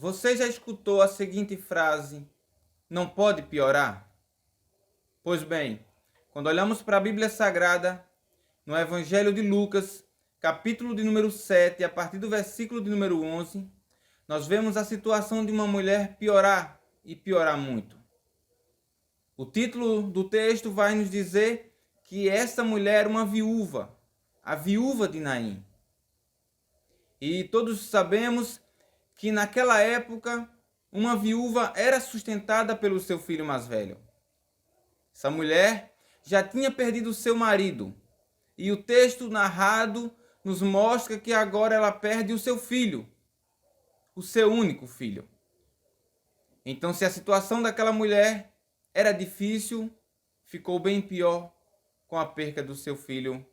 Você já escutou a seguinte frase: não pode piorar? Pois bem, quando olhamos para a Bíblia Sagrada, no Evangelho de Lucas, capítulo de número 7, a partir do versículo de número 11, nós vemos a situação de uma mulher piorar e piorar muito. O título do texto vai nos dizer que essa mulher era uma viúva, a viúva de Naim. E todos sabemos que naquela época uma viúva era sustentada pelo seu filho mais velho. Essa mulher já tinha perdido seu marido, e o texto narrado nos mostra que agora ela perde o seu filho, o seu único filho. Então, se a situação daquela mulher era difícil, ficou bem pior com a perca do seu filho,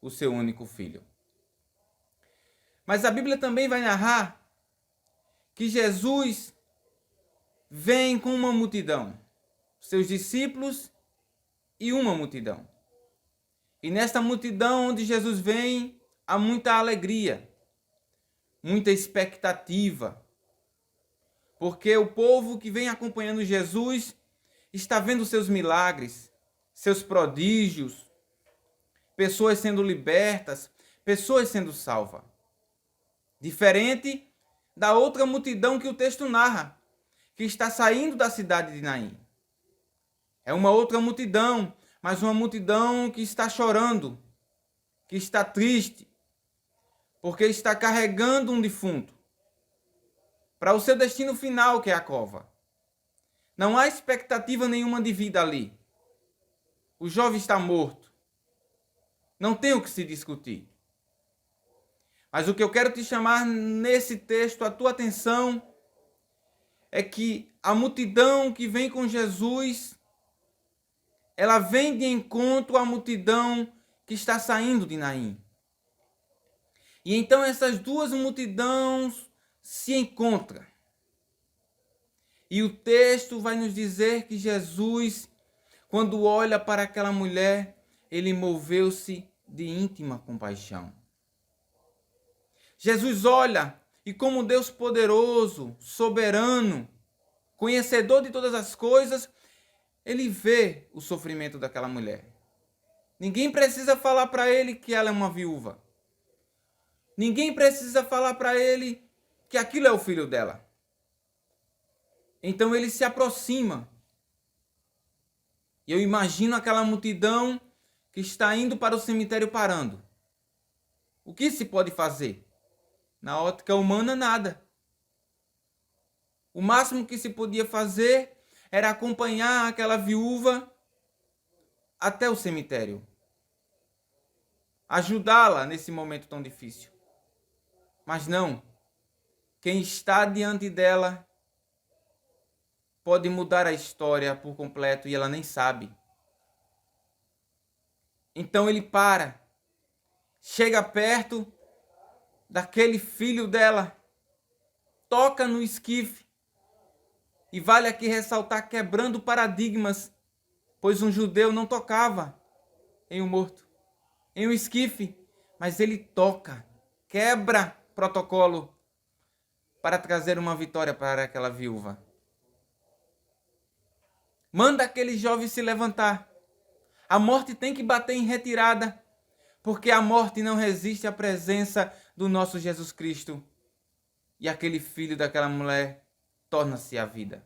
o seu único filho. Mas a Bíblia também vai narrar que Jesus vem com uma multidão, seus discípulos e uma multidão. E nesta multidão onde Jesus vem, há muita alegria, muita expectativa, porque o povo que vem acompanhando Jesus está vendo seus milagres, seus prodígios, pessoas sendo libertas, pessoas sendo salvas. Diferente da outra multidão que o texto narra, que está saindo da cidade de Naim. É uma outra multidão, mas uma multidão que está chorando, que está triste, porque está carregando um defunto para o seu destino final, que é a cova. Não há expectativa nenhuma de vida ali. O jovem está morto. Não tem o que se discutir. Mas o que eu quero te chamar nesse texto, a tua atenção, é que a multidão que vem com Jesus, ela vem de encontro à multidão que está saindo de Naim. E então essas duas multidões se encontram. E o texto vai nos dizer que Jesus, quando olha para aquela mulher, ele moveu-se de íntima compaixão. Jesus olha e, como Deus poderoso, soberano, conhecedor de todas as coisas, ele vê o sofrimento daquela mulher. Ninguém precisa falar para ele que ela é uma viúva. Ninguém precisa falar para ele que aquilo é o filho dela. Então ele se aproxima. E eu imagino aquela multidão que está indo para o cemitério parando. O que se pode fazer? Na ótica humana, nada. O máximo que se podia fazer era acompanhar aquela viúva até o cemitério. Ajudá-la nesse momento tão difícil. Mas não. Quem está diante dela pode mudar a história por completo e ela nem sabe. Então ele para, chega perto daquele filho dela, toca no esquife, e vale aqui ressaltar, quebrando paradigmas, pois um judeu não tocava em um morto, em um esquife, mas ele toca, quebra protocolo para trazer uma vitória para aquela viúva. Manda aquele jovem se levantar. A morte tem que bater em retirada, porque a morte não resiste à presença do nosso Jesus Cristo. E aquele filho daquela mulher torna-se a vida.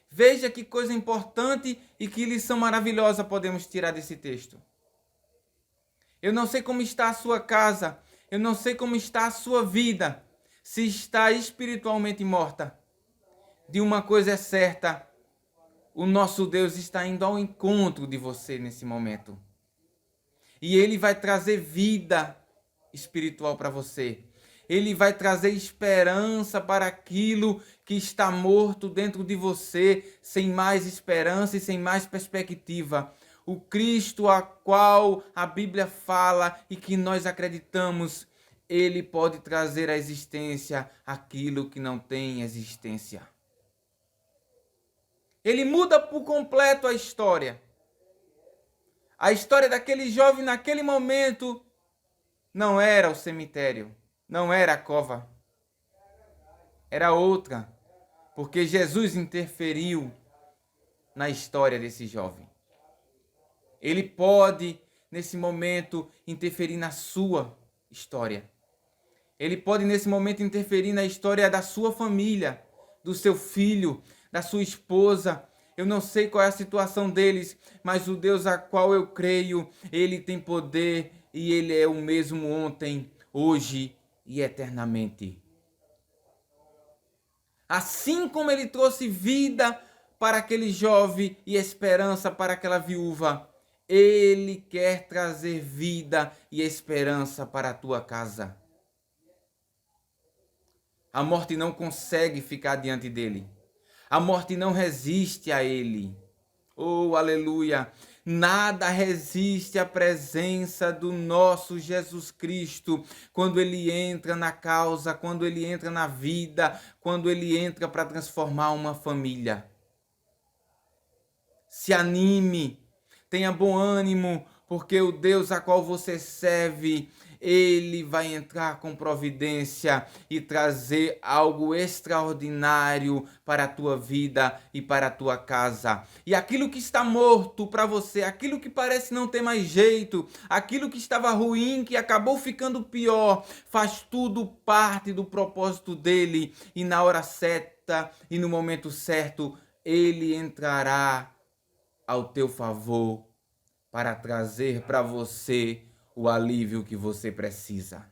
Veja que coisa importante e que lição maravilhosa podemos tirar desse texto. Eu não sei como está a sua casa, eu não sei como está a sua vida, se está espiritualmente morta. De uma coisa é certa, o nosso Deus está indo ao encontro de você nesse momento. E Ele vai trazer vida espiritual para você. Ele vai trazer esperança para aquilo que está morto dentro de você, sem mais esperança e sem mais perspectiva. O Cristo a qual a Bíblia fala e que nós acreditamos, Ele pode trazer à existência aquilo que não tem existência. Ele muda por completo a história. A história daquele jovem naquele momento não era o cemitério, não era a cova. era outra, porque Jesus interferiu na história desse jovem. Ele pode, nesse momento, interferir na sua história. Ele pode, nesse momento, interferir na história da sua família, do seu filho, da sua esposa. Eu não sei qual é a situação deles, mas o Deus a qual eu creio, Ele tem poder e Ele é o mesmo ontem, hoje e eternamente. Assim como Ele trouxe vida para aquele jovem e esperança para aquela viúva, Ele quer trazer vida e esperança para a tua casa. A morte não consegue ficar diante dele. A morte não resiste a ele. Oh, aleluia! Nada resiste à presença do nosso Jesus Cristo quando ele entra na causa, quando ele entra na vida, quando ele entra para transformar uma família. Se anime, tenha bom ânimo, porque o Deus a qual você serve, Ele vai entrar com providência e trazer algo extraordinário para a tua vida e para a tua casa. E aquilo que está morto para você, aquilo que parece não ter mais jeito, aquilo que estava ruim, que acabou ficando pior, faz tudo parte do propósito dele. E na hora certa e no momento certo, Ele entrará ao teu favor para trazer para você o alívio que você precisa.